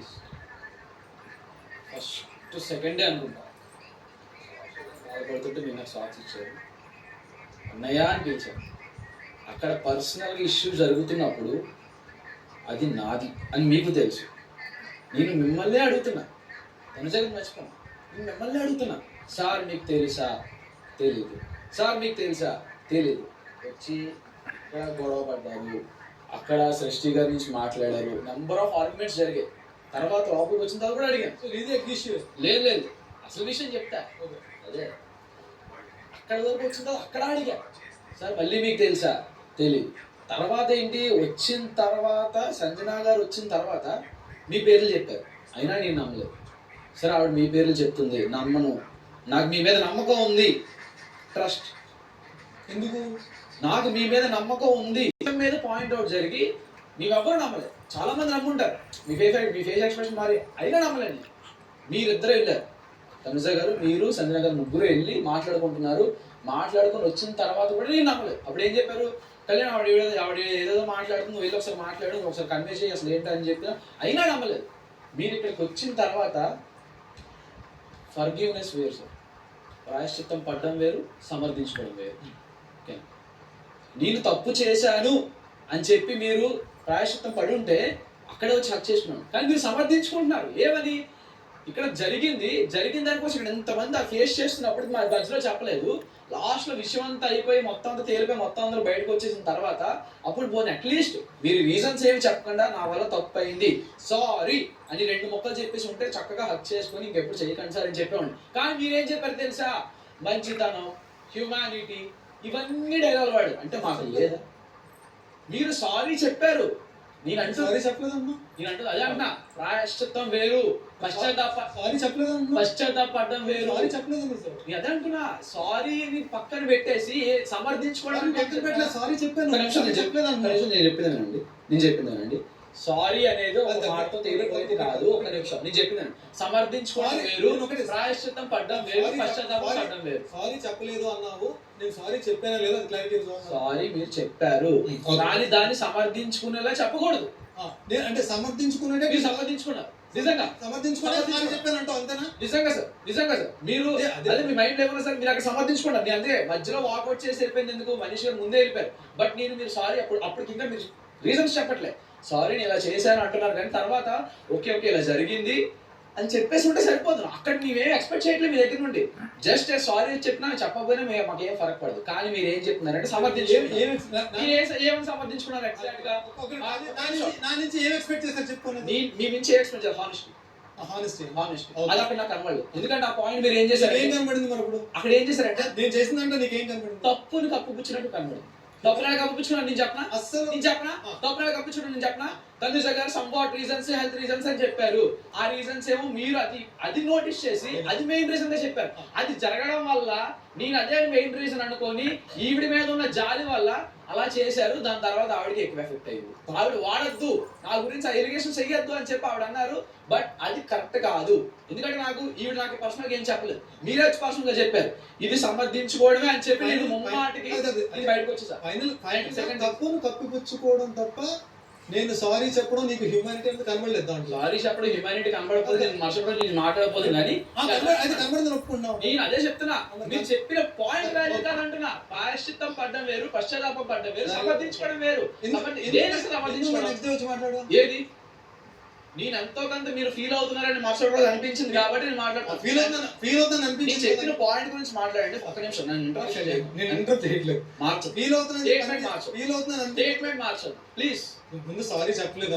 Please. First second day అనుకుంటా బాధపడుతుంటే మీరు నాకు సాక్స్ ఇచ్చారు, అన్నయ్య అని పిలిచారు. అక్కడ పర్సనల్గా ఇష్యూ జరుగుతున్నప్పుడు అది నాది అని మీకు తెలుసు. నేను మిమ్మల్ని అడుగుతున్నా, తనుజని మర్చిపోను, నేను మిమ్మల్ని అడుగుతున్నా, సార్ మీకు తెలుసా? తెలీదు. సార్ మీకు తెలుసా? తెలీదు. వచ్చి ఇక్కడ గొడవ పడ్డారు, అక్కడ సృష్టి గారి నుంచి మాట్లాడారు, నెంబర్ ఆఫ్ ఆర్గ్యుమెంట్స్ జరిగాయి. తర్వాత లోపలికి వచ్చిన తర్వాత కూడా అడిగాను, లేదు లేదు అసలు విషయం చెప్తా. అదే అక్కడ వరకు వచ్చిన తర్వాత అక్కడ అడిగా, సార్ మళ్ళీ మీకు తెలుసా? తెలీదు. తర్వాత ఏంటి, వచ్చిన తర్వాత సంజనా గారు వచ్చిన తర్వాత మీ పేర్లు చెప్పారు, అయినా నేను నమ్మలేదు. సరే ఆవిడ మీ పేర్లు చెప్తుంది, నమ్మను, నాకు మీ మీద నమ్మకం ఉంది, ట్రస్ట్. ఎందుకు? నాకు మీ మీద నమ్మకం ఉంది మీద పాయింట్ అవుట్ జరిగి మీరెవ్వరు నమ్మలేదు. చాలా మంది నమ్ముంటారు, మీ ఫేస్ ఎక్స్ప్రెషన్ మారి, అయినా నమ్మలేదు. మీరిద్దరు వెళ్ళారు, తనుజ గారు మీరు సంజన గారు ముగ్గురు వెళ్ళి మాట్లాడుకుంటున్నారు. మాట్లాడుకొని వచ్చిన తర్వాత కూడా నేను నమ్మలేదు. అప్పుడు ఏం చెప్పారు, కళ్యాణ్ ఆవిడ ఏదో మాట్లాడుతుంది, వెళ్ళి ఒకసారి మాట్లాడు, ఒకసారి కన్వే చేయి అసలు ఏంటని చెప్పినా, అయినా నమ్మలేదు. మీరు ఇక్కడికి వచ్చిన తర్వాత ఫర్గివ్నెస్ వేరు సార్, ప్రాయశ్చిత్తం పడడం వేరు, సమర్థించుకోవడం వేరు. ఓకే, నేను తప్పు చేశాను అని చెప్పి మీరు ప్రాయశ్చిత్తం పడి ఉంటే అక్కడే వచ్చి హక్ చేసుకున్నాను, కానీ మీరు సమర్థించుకుంటున్నారు. ఏమని, ఇక్కడ జరిగిన దానికోసం ఇక్కడ ఎంతమంది ఆ ఫేస్ చేస్తున్నప్పుడు మా మధ్యలో చెప్పలేదు. లాస్ట్లో విషయం అంతా అయిపోయి మొత్తం అంతా తేలిపోయి మొత్తం అందరూ బయటకు వచ్చేసిన తర్వాత అప్పుడు పోనీ అట్లీస్ట్ మీరు రీజన్స్ ఏమి చెప్పకుండా నా వల్ల తప్పు అయింది సారీ అని 2 ముక్కలు చెప్పేసి ఉంటే చక్కగా హక్ చేసుకొని ఇంకెప్పుడు చేయకండి సార్ అని చెప్పేవాడిని. కానీ మీరేం చెప్పారు తెలుసా, మంచితనం, హ్యూమానిటీ, ఇవన్నీ డైలాగ్ వాడు. అంటే మాకు లేదా? మీరు సారీ చెప్పారు, నేను అంటే సారీ చెప్పలేదమ్మా, నేను అంటే అదే అంటున్నా, ప్రాయశ్చిత్తం వేరు, పశ్చాత్తాపడడం వేరు, సారీ చెప్పలేదు సార్. నేను అదే అంటున్నా, సారీ పక్కన పెట్టేసి సమర్థించుకోవడానికి సారీ చెప్పాను. నేను చెప్పేదానండి, సారీ అనేది ఒక మాటతో తేలిపోయింది కాదు. ఒక నిమిషం, నేను చెప్పినాను, సమర్థించుకోవడం వేరు, ప్రాయశ్చిత్తం పడ్డం వేరు, పశ్చాత్తాపం పడ్డం వేరు. సారీ చెప్పలేదు అన్నావు, నేను సారీ చెప్పానా లేదా క్లారిటీ. సారీ మీరు చెప్పారు, కానీ దాన్ని సమర్థించుకునేలా చెప్పకూడదు. అంటే సమర్థించుకున్నట్టే మీరు సమర్థించుకున్నారు, నిజంగా చెప్పానంటూ అంతేనా? నిజంగా సార్ మీరు అదే మీ మైండ్ లేకుండా సార్ మీరు అక్కడ సమర్థించుకున్నారు. నేను అంతే మధ్యలో వాకౌట్ చేసి వెళ్ళిపోయింది ఎందుకు, మనిషి గారు ముందే వెళ్ళిపోయారు. బట్ మీరు సారీ అప్పటికి ఇంకా మీరు రీజన్స్ చెప్పట్లే, సారీ నేను ఇలా చేశాను అంటున్నారు. కానీ తర్వాత ఓకే ఇలా జరిగింది అని చెప్పేసి ఉంటే సరిపోతుంది. అక్కడ మేమేం ఎక్స్పెక్ట్ చేయట్లేదు మీ దగ్గర నుండి, జస్ట్ సారీ చెప్పినా చెప్పకపోయినా మాకేం ఫరక్ పడదు. కానీ మీరు ఏం చెప్తున్నారంటే ఏమని సమర్థించుకున్నారు ఎగ్జాక్ట్ గా? నా నుంచి ఏం ఎక్స్పెక్ట్ చేస్తారు చెప్పుకోండి. మీ నుంచి ఎక్స్పెక్ట్ చేస్తారు హానెస్టీ. అది అక్కడ నాకు కనబడదు. ఎందుకంటే ఆ పాయింట్ మీరు ఏం చేశారు, ఏం కనబడింది మరి అప్పుడు? అక్కడ ఏం చేశారంటే నేను చేసిందంటే నీకేం కనబడింది? తప్పుని కప్పుపుచ్చినట్టు కనబడింది. తప్పునాడు కప్పించుకున్నాను నేను చెప్పనా, తప్పునాడు కప్పించుకున్నాను నేను చెప్పనా. తనుజ గారు సంవాట్ రీజన్స్, హెల్త్ రీజన్స్ అని చెప్పారు. ఆ రీజన్స్ ఏమో మీరు అది నోటీస్ చేసి అది మెయిన్ రీజన్ గా చెప్పారు. అది జరగడం వల్ల నేను అదే మెయిన్ రీజన్ అనుకొని ఈవిడ మీద ఉన్న జాలి వల్ల అలా చేశారు. దాని తర్వాత ఆవిడకి ఎక్కువ ఎఫెక్ట్ అయ్యింది. ఆవిడ వాడద్దు, నా గురించి ఆ ఇరిగేషన్ చెయ్యొద్దు అని చెప్పి ఆవిడ అన్నారు. బట్ అది కరెక్ట్ కాదు, ఎందుకంటే ఈవిడ నాకు పర్సనల్ గా ఏం చెప్పలేదు, మీరే పర్సనల్ గా చెప్పారు. ఇది సమర్థించుకోవడమే అని చెప్పి నేను ముమ్మాటికి బయటకు వచ్చేసా. తప్పును కప్పిపుచ్చుకోవడం తప్ప నేను సారీ చెప్పడం నీకు హ్యూమానిటీ అనేది కనబడలేదు దాంట్లో. సారీ చెప్పడం హ్యూమానిటీ కనబడకపోతే నేను మరుసటి నేను మాట్లాడకపోతే కానీ అది కనబడదని ఒప్పుకున్నావు. నేను అదే చెప్తున్నా, మీరు చెప్పిన పాయింట్ వాల్యూ కాదంటున్నా. ప్రాయశ్చిత్తం పడ్డం వేరు, పశ్చాత్తాపం పడ్డం వేరు, సమర్థించుకోవడం వేరు. మాట్లాడు ఏది నేను ఎంతో కొంత మీరు ఫీల్ అవుతున్నారని మరుసటి రోజు అనిపించింది కాబట్టి నేను మాట్లాడుతాను. ఫీల్ అవుతాను అనిపించింది. చెప్పిన పాయింట్ గురించి మాట్లాడండి. ఒక్క నిమిషం, నేను ఇంటరప్ట్ చేయట్లేదు. ఫీల్ అవుతున్నాను స్టేట్మెంట్ మార్చండి ప్లీజ్. ముందు సారీ చెప్పలేదు.